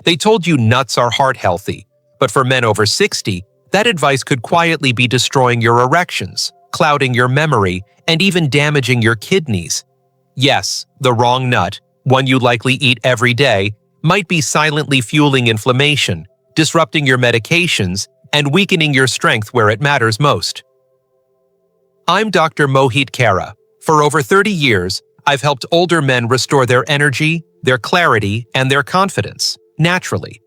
They told you nuts are heart healthy, but for men over 60, that advice could quietly be destroying your erections, clouding your memory, and even damaging your kidneys. Yes, the wrong nut, one you likely eat every day, might be silently fueling inflammation, disrupting your medications, and weakening your strength where it matters most. I'm Dr. Mohit Kara. For over 30 years, I've helped older men restore their energy, their clarity, and their confidence, naturally.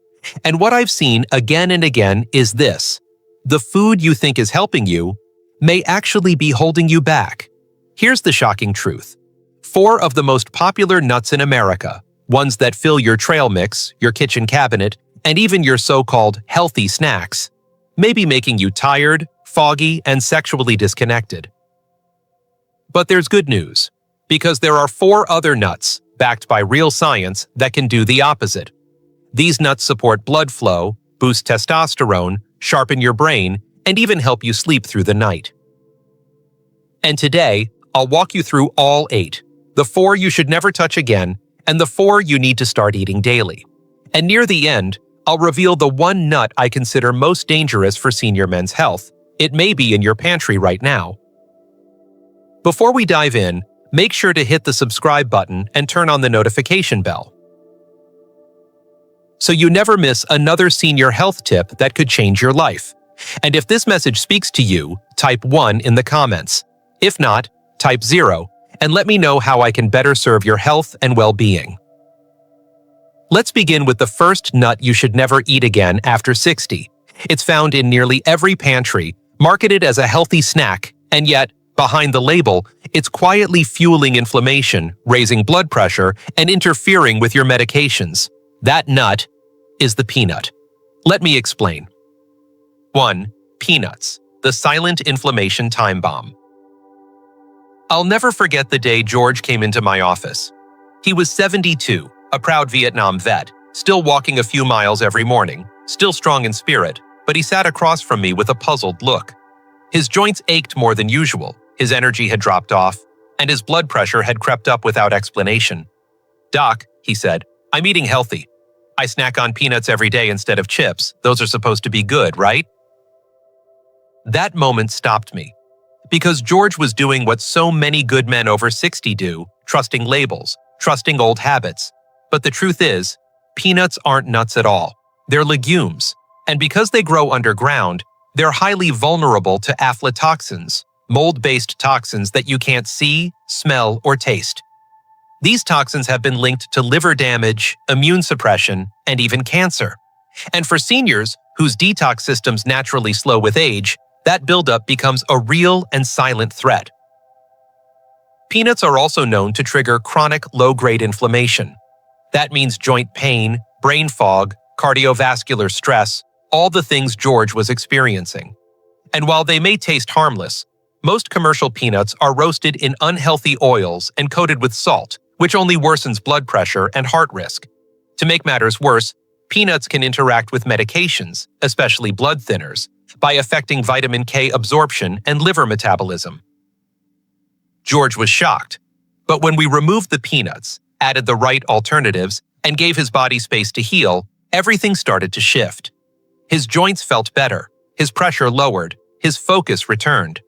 And what I've seen again and again is this: the food you think is helping you may actually be holding you back. Here's the shocking truth. 4 of the most popular nuts in America, ones that fill your trail mix, your kitchen cabinet, and even your so-called healthy snacks, may be making you tired, foggy, and sexually disconnected. But there's good news, because there are 4 other nuts, backed by real science, that can do the opposite. These nuts support blood flow, boost testosterone, sharpen your brain, and even help you sleep through the night. And today, I'll walk you through all 8, the 4 you should never touch again, and the 4 you need to start eating daily. And near the end, I'll reveal the one nut I consider most dangerous for senior men's health. It may be in your pantry right now. Before we dive in, make sure to hit the subscribe button and turn on the notification bell, so you never miss another senior health tip that could change your life. And if this message speaks to you, type 1 in the comments. If not, type 0, and let me know how I can better serve your health and well-being. Let's begin with the first nut you should never eat again after 60. It's found in nearly every pantry, marketed as a healthy snack, and yet, behind the label, it's quietly fueling inflammation, raising blood pressure, and interfering with your medications. That nut is the peanut. Let me explain. 1. Peanuts, the silent inflammation time bomb. I'll never forget the day George came into my office. He was 72, a proud Vietnam vet, still walking a few miles every morning, still strong in spirit, but he sat across from me with a puzzled look. His joints ached more than usual, his energy had dropped off, and his blood pressure had crept up without explanation. "Doc," he said, "I'm eating healthy. I snack on peanuts every day instead of chips. Those are supposed to be good, right?" That moment stopped me, because George was doing what so many good men over 60 do, trusting labels, trusting old habits. But the truth is, peanuts aren't nuts at all. They're legumes, and because they grow underground, they're highly vulnerable to aflatoxins, mold-based toxins that you can't see, smell, or taste. These toxins have been linked to liver damage, immune suppression, and even cancer. And for seniors whose detox systems naturally slow with age, that buildup becomes a real and silent threat. Peanuts are also known to trigger chronic low-grade inflammation. That means joint pain, brain fog, cardiovascular stress, all the things George was experiencing. And while they may taste harmless, most commercial peanuts are roasted in unhealthy oils and coated with salt, which only worsens blood pressure and heart risk. To make matters worse, peanuts can interact with medications, especially blood thinners, by affecting vitamin K absorption and liver metabolism. George was shocked, but when we removed the peanuts, added the right alternatives, and gave his body space to heal, everything started to shift. His joints felt better, his pressure lowered, his focus returned.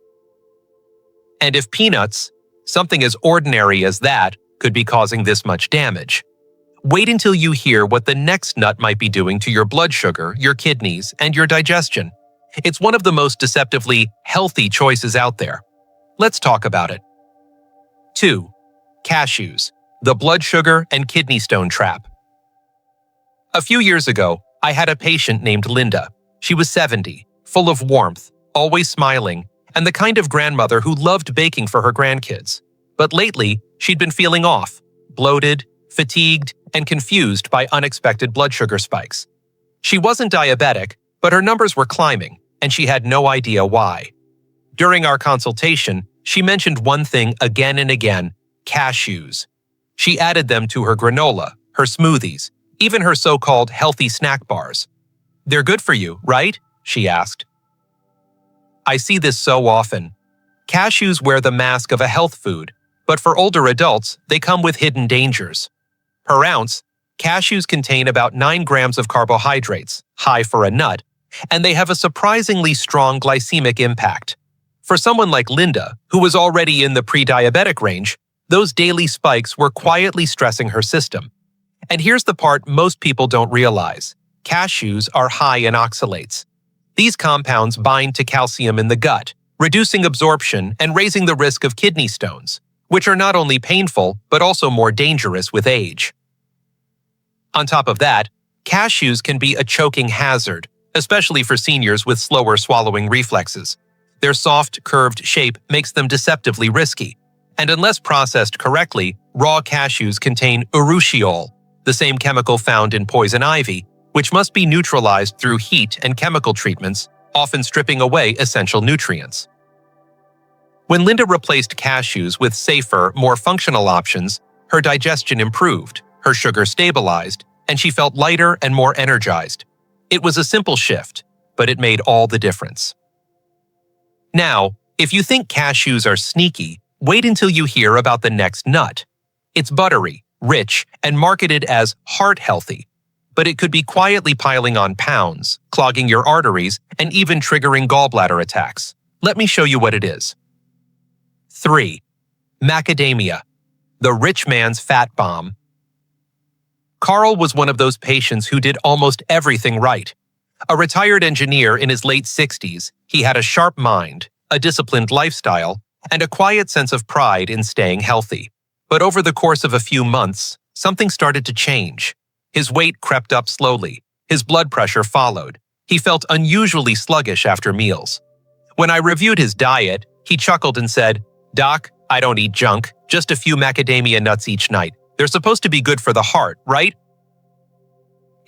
And if peanuts, something as ordinary as that, could be causing this much damage, wait until you hear what the next nut might be doing to your blood sugar, your kidneys, and your digestion. It's one of the most deceptively healthy choices out there. Let's talk about it. 2. Cashews, the blood sugar and kidney stone trap. A few years ago, I had a patient named Linda. She was 70, full of warmth, always smiling, and the kind of grandmother who loved baking for her grandkids. But lately, she'd been feeling off, bloated, fatigued, and confused by unexpected blood sugar spikes. She wasn't diabetic, but her numbers were climbing, and she had no idea why. During our consultation, she mentioned one thing again and again: cashews. She added them to her granola, her smoothies, even her so-called healthy snack bars. "They're good for you, right?" she asked. I see this so often. Cashews wear the mask of a health food, but for older adults, they come with hidden dangers. Per ounce, Cashews contain about 9 grams of carbohydrates, high for a nut, and they have a surprisingly strong glycemic impact. For someone like Linda, who was already in the pre-diabetic range, those daily spikes were quietly stressing her system. And here's the part most people don't realize. Cashews are high in oxalates. These compounds bind to calcium in the gut, reducing absorption and raising the risk of kidney stones, which are not only painful but also more dangerous with age. On top of that, cashews can be a choking hazard, especially for seniors with slower swallowing reflexes. Their soft, curved shape makes them deceptively risky. And unless processed correctly, raw cashews contain urushiol, the same chemical found in poison ivy, which must be neutralized through heat and chemical treatments, often stripping away essential nutrients. When Linda replaced cashews with safer, more functional options, her digestion improved, her sugar stabilized, and she felt lighter and more energized. It was a simple shift, but it made all the difference. Now, if you think cashews are sneaky, wait until you hear about the next nut. It's buttery, rich, and marketed as heart-healthy, but it could be quietly piling on pounds, clogging your arteries, and even triggering gallbladder attacks. Let me show you what it is. 3. Macadamia, the rich man's fat bomb. Carl was one of those patients who did almost everything right. A retired engineer in his late 60s, he had a sharp mind, a disciplined lifestyle, and a quiet sense of pride in staying healthy. But over the course of a few months, something started to change. His weight crept up slowly. His blood pressure followed. He felt unusually sluggish after meals. When I reviewed his diet, he chuckled and said, "Doc, I don't eat junk, just a few macadamia nuts each night. They're supposed to be good for the heart, right?"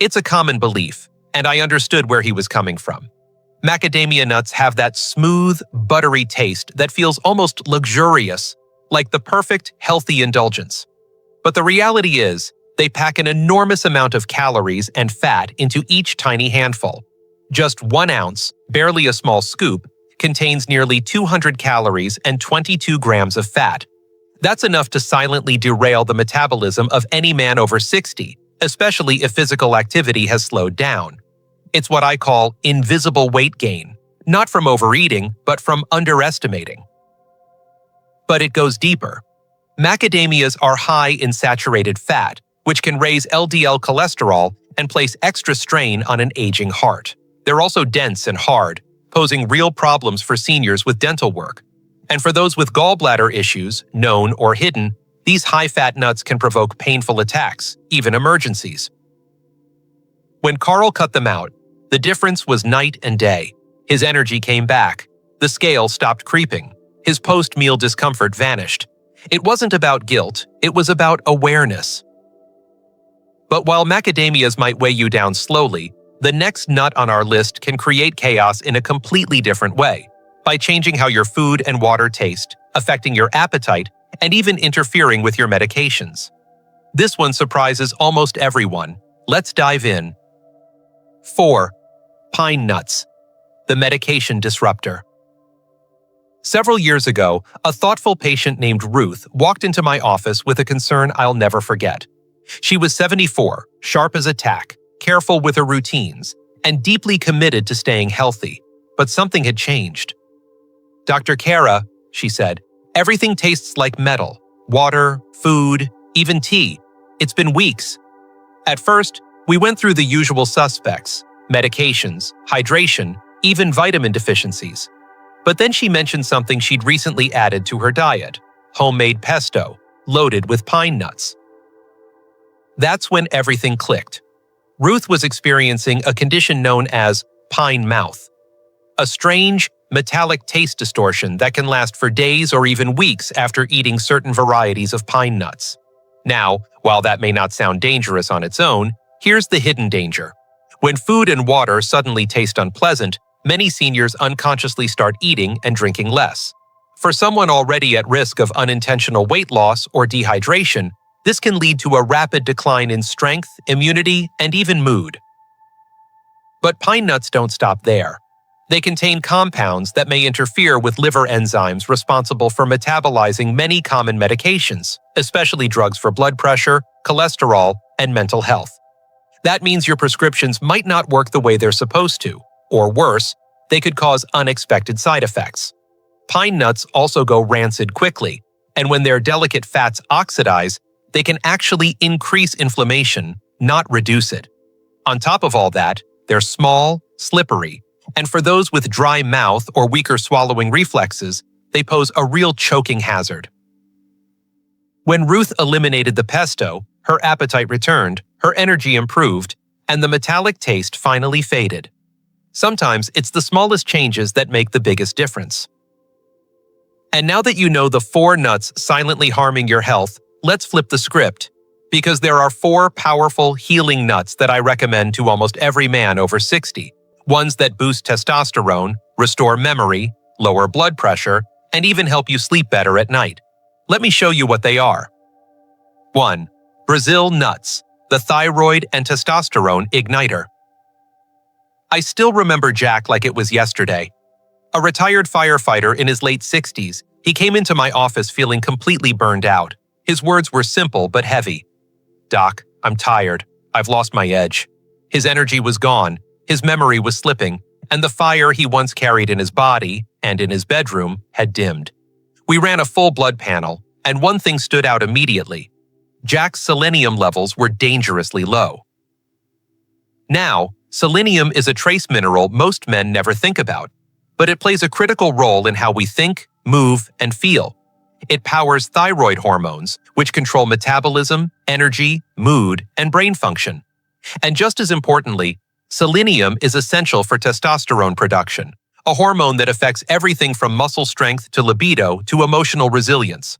It's a common belief, and I understood where he was coming from. Macadamia nuts have that smooth, buttery taste that feels almost luxurious, like the perfect, healthy indulgence. But the reality is, they pack an enormous amount of calories and fat into each tiny handful. Just 1 ounce, barely a small scoop, contains nearly 200 calories and 22 grams of fat. That's enough to silently derail the metabolism of any man over 60, especially if physical activity has slowed down. It's what I call invisible weight gain, not from overeating, but from underestimating. But it goes deeper. Macadamias are high in saturated fat, which can raise LDL cholesterol and place extra strain on an aging heart. They're also dense and hard, posing real problems for seniors with dental work. And for those with gallbladder issues, known or hidden, these high-fat nuts can provoke painful attacks, even emergencies. When Carl cut them out, the difference was night and day. His energy came back. The scale stopped creeping. His post-meal discomfort vanished. It wasn't about guilt, it was about awareness. But while macadamias might weigh you down slowly, the next nut on our list can create chaos in a completely different way, by changing how your food and water taste, affecting your appetite, and even interfering with your medications. This one surprises almost everyone. Let's dive in. 4. Pine nuts, the medication disruptor. Several years ago, a thoughtful patient named Ruth walked into my office with a concern I'll never forget. She was 74, sharp as a tack, careful with her routines, and deeply committed to staying healthy. But something had changed. "Dr. Kara," she said, "everything tastes like metal. Water, food, even tea. It's been weeks." At first, we went through the usual suspects: medications, hydration, even vitamin deficiencies. But then she mentioned something she'd recently added to her diet: homemade pesto, loaded with pine nuts. That's when everything clicked. Ruth was experiencing a condition known as pine mouth, a strange, metallic taste distortion that can last for days or even weeks after eating certain varieties of pine nuts. Now, while that may not sound dangerous on its own, here's the hidden danger. When food and water suddenly taste unpleasant, many seniors unconsciously start eating and drinking less. For someone already at risk of unintentional weight loss or dehydration, this can lead to a rapid decline in strength, immunity, and even mood. But pine nuts don't stop there. They contain compounds that may interfere with liver enzymes responsible for metabolizing many common medications, especially drugs for blood pressure, cholesterol, and mental health. That means your prescriptions might not work the way they're supposed to, or worse, they could cause unexpected side effects. Pine nuts also go rancid quickly, and when their delicate fats oxidize, they can actually increase inflammation, not reduce it. On top of all that, they're small, slippery, and for those with dry mouth or weaker swallowing reflexes, they pose a real choking hazard. When Ruth eliminated the pesto, her appetite returned, her energy improved, and the metallic taste finally faded. Sometimes it's the smallest changes that make the biggest difference. And now that you know the 4 nuts silently harming your health, let's flip the script, because there are 4 powerful healing nuts that I recommend to almost every man over 60, ones that boost testosterone, restore memory, lower blood pressure, and even help you sleep better at night. Let me show you what they are. 1. Brazil nuts, the thyroid and testosterone igniter. I still remember Jack like it was yesterday. A retired firefighter in his late 60s, he came into my office feeling completely burned out. His words were simple but heavy. "Doc, I'm tired. I've lost my edge." His energy was gone, his memory was slipping, and the fire he once carried in his body and in his bedroom had dimmed. We ran a full blood panel, and one thing stood out immediately. Jack's selenium levels were dangerously low. Now, selenium is a trace mineral most men never think about, but it plays a critical role in how we think, move, and feel. It powers thyroid hormones, which control metabolism, energy, mood, and brain function. And just as importantly, selenium is essential for testosterone production, a hormone that affects everything from muscle strength to libido to emotional resilience.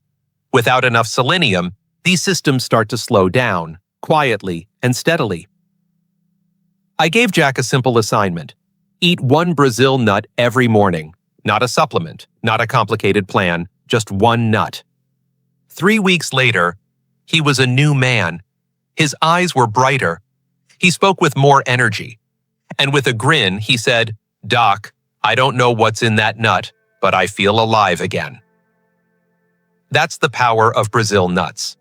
Without enough selenium, these systems start to slow down, quietly and steadily. I gave Jack a simple assignment. Eat 1 Brazil nut every morning. Not a supplement, not a complicated plan, just 1 nut. 3 weeks later, he was a new man. His eyes were brighter. He spoke with more energy. And with a grin, he said, "Doc, I don't know what's in that nut, but I feel alive again." That's the power of Brazil nuts.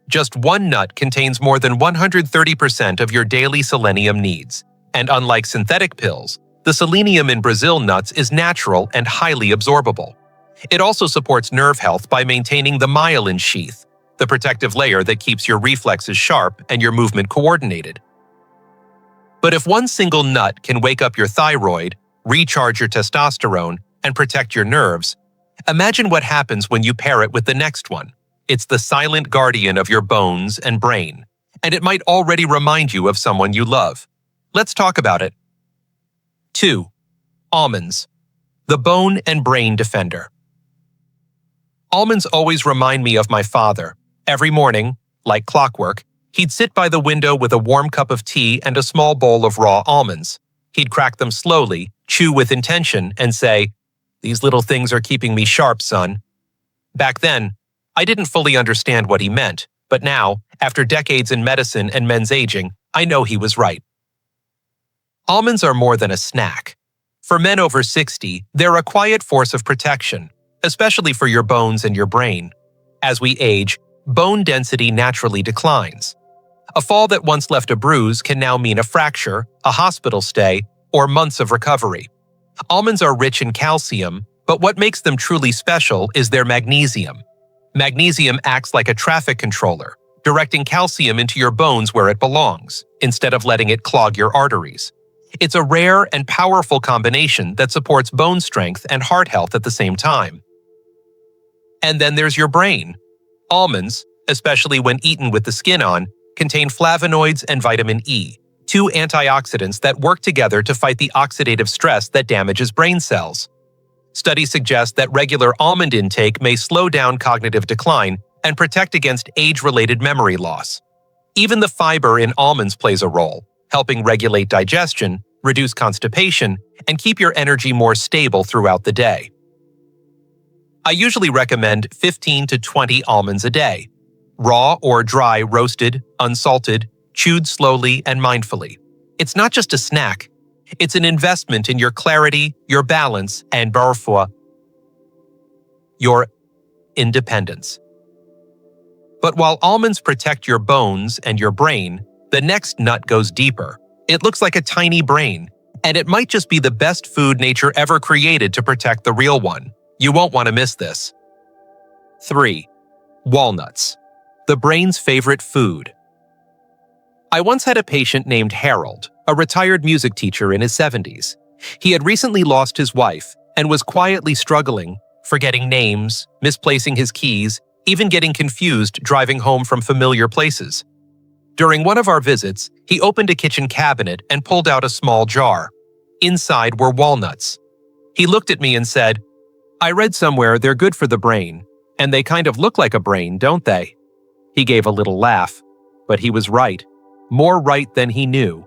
Just 1 nut contains more than 130% of your daily selenium needs. And unlike synthetic pills, the selenium in Brazil nuts is natural and highly absorbable. It also supports nerve health by maintaining the myelin sheath, the protective layer that keeps your reflexes sharp and your movement coordinated. But if 1 single nut can wake up your thyroid, recharge your testosterone, and protect your nerves, imagine what happens when you pair it with the next one. It's the silent guardian of your bones and brain, and it might already remind you of someone you love. Let's talk about it. 2. Almonds, the bone and brain defender. Almonds always remind me of my father. Every morning, like clockwork, he'd sit by the window with a warm cup of tea and a small bowl of raw almonds. He'd crack them slowly, chew with intention, and say, "These little things are keeping me sharp, son." Back then, I didn't fully understand what he meant, but now, after decades in medicine and men's aging, I know he was right. Almonds are more than a snack. For men over 60, they're a quiet force of protection, especially for your bones and your brain. As we age, bone density naturally declines. A fall that once left a bruise can now mean a fracture, a hospital stay, or months of recovery. Almonds are rich in calcium, but what makes them truly special is their magnesium. Magnesium acts like a traffic controller, directing calcium into your bones where it belongs, instead of letting it clog your arteries. It's a rare and powerful combination that supports bone strength and heart health at the same time. And then there's your brain. Almonds, especially when eaten with the skin on, contain flavonoids and vitamin E, 2 antioxidants that work together to fight the oxidative stress that damages brain cells. Studies suggest that regular almond intake may slow down cognitive decline and protect against age-related memory loss. Even the fiber in almonds plays a role, helping regulate digestion, reduce constipation, and keep your energy more stable throughout the day. I usually recommend 15 to 20 almonds a day, raw or dry roasted, unsalted, chewed slowly and mindfully. It's not just a snack. It's an investment in your clarity, your balance, and parfois, your independence. But while almonds protect your bones and your brain, the next nut goes deeper. It looks like a tiny brain, and it might just be the best food nature ever created to protect the real one. You won't want to miss this. 3. Walnuts, the brain's favorite food. I once had a patient named Harold, a retired music teacher in his 70s. He had recently lost his wife and was quietly struggling, forgetting names, misplacing his keys, even getting confused driving home from familiar places. During one of our visits, he opened a kitchen cabinet and pulled out a small jar. Inside were walnuts. He looked at me and said, "I read somewhere they're good for the brain, and they kind of look like a brain, don't they?" He gave a little laugh, but he was right. More right than he knew.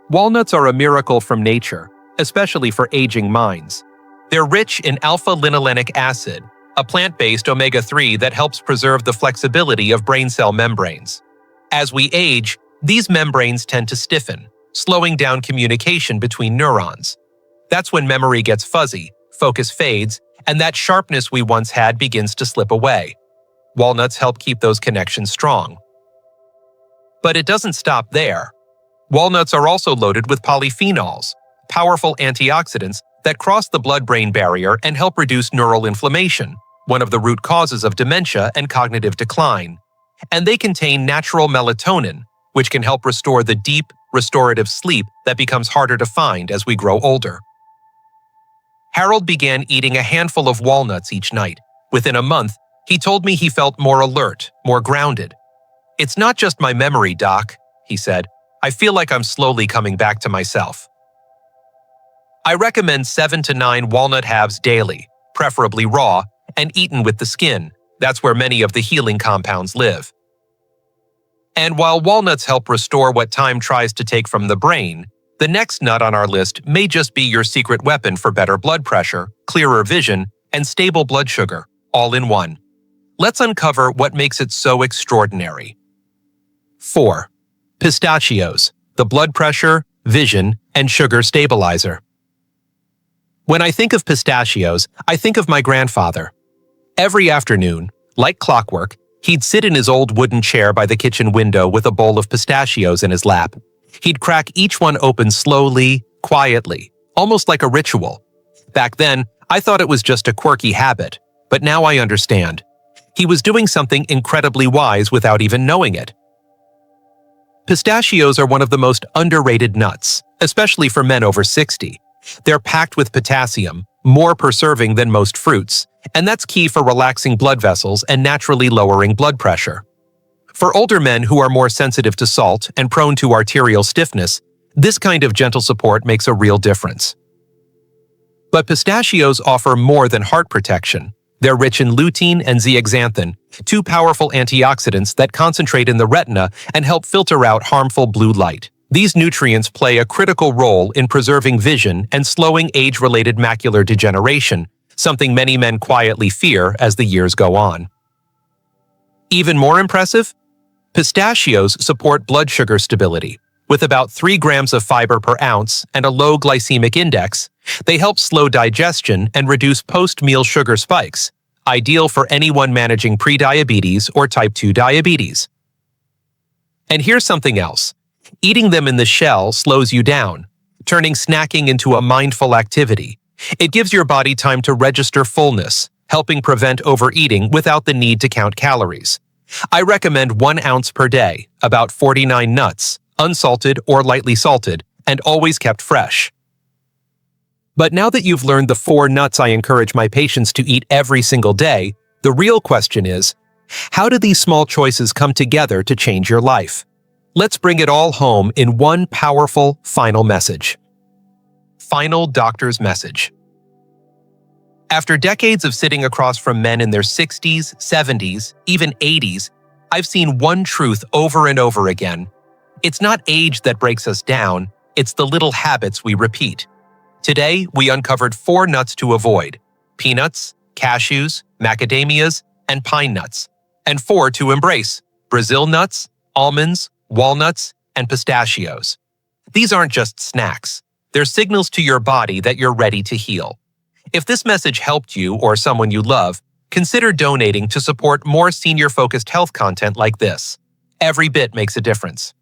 Walnuts are a miracle from nature, especially for aging minds. They're rich in alpha-linolenic acid, a plant-based omega-3 that helps preserve the flexibility of brain cell membranes. As we age, these membranes tend to stiffen, slowing down communication between neurons. That's when memory gets fuzzy, focus fades, and that sharpness we once had begins to slip away. Walnuts help keep those connections strong. But it doesn't stop there. Walnuts are also loaded with polyphenols, powerful antioxidants that cross the blood-brain barrier and help reduce neural inflammation, one of the root causes of dementia and cognitive decline. And they contain natural melatonin, which can help restore the deep, restorative sleep that becomes harder to find as we grow older. Harold began eating a handful of walnuts each night. Within a month, he told me he felt more alert, more grounded. "It's not just my memory, Doc," he said. "I feel like I'm slowly coming back to myself." I recommend 7 to 9 walnut halves daily, preferably raw, and eaten with the skin. That's where many of the healing compounds live. And while walnuts help restore what time tries to take from the brain, the next nut on our list may just be your secret weapon for better blood pressure, clearer vision, and stable blood sugar, all in one. Let's uncover what makes it so extraordinary. 4. Pistachios, the blood pressure, vision, and sugar stabilizer. When I think of pistachios, I think of my grandfather. Every afternoon, like clockwork, he'd sit in his old wooden chair by the kitchen window with a bowl of pistachios in his lap. He'd crack each one open slowly, quietly, almost like a ritual. Back then, I thought it was just a quirky habit, but now I understand. He was doing something incredibly wise without even knowing it. Pistachios are one of the most underrated nuts, especially for men over 60. They're packed with potassium, more per-serving than most fruits, and that's key for relaxing blood vessels and naturally lowering blood pressure. For older men who are more sensitive to salt and prone to arterial stiffness, this kind of gentle support makes a real difference. But pistachios offer more than heart protection. They're rich in lutein and zeaxanthin, two powerful antioxidants that concentrate in the retina and help filter out harmful blue light. These nutrients play a critical role in preserving vision and slowing age-related macular degeneration, something many men quietly fear as the years go on. Even more impressive? Pistachios support blood sugar stability. With about 3 grams of fiber per ounce and a low glycemic index, they help slow digestion and reduce post-meal sugar spikes, ideal for anyone managing prediabetes or type 2 diabetes. And here's something else. Eating them in the shell slows you down, turning snacking into a mindful activity. It gives your body time to register fullness, helping prevent overeating without the need to count calories. I recommend 1 ounce per day, about 49 nuts, unsalted or lightly salted, and always kept fresh. But now that you've learned the 4 nuts I encourage my patients to eat every single day, the real question is, how do these small choices come together to change your life? Let's bring it all home in one powerful final message. Final doctor's message. After decades of sitting across from men in their 60s, 70s, even 80s, I've seen one truth over and over again. It's not age that breaks us down, it's the little habits we repeat. Today, we uncovered 4 nuts to avoid: peanuts, cashews, macadamias, and pine nuts, and 4 to embrace: Brazil nuts, almonds, walnuts, and pistachios. These aren't just snacks. They're signals to your body that you're ready to heal. If this message helped you or someone you love, Consider donating to support more senior-focused health content like this. Every bit makes a difference.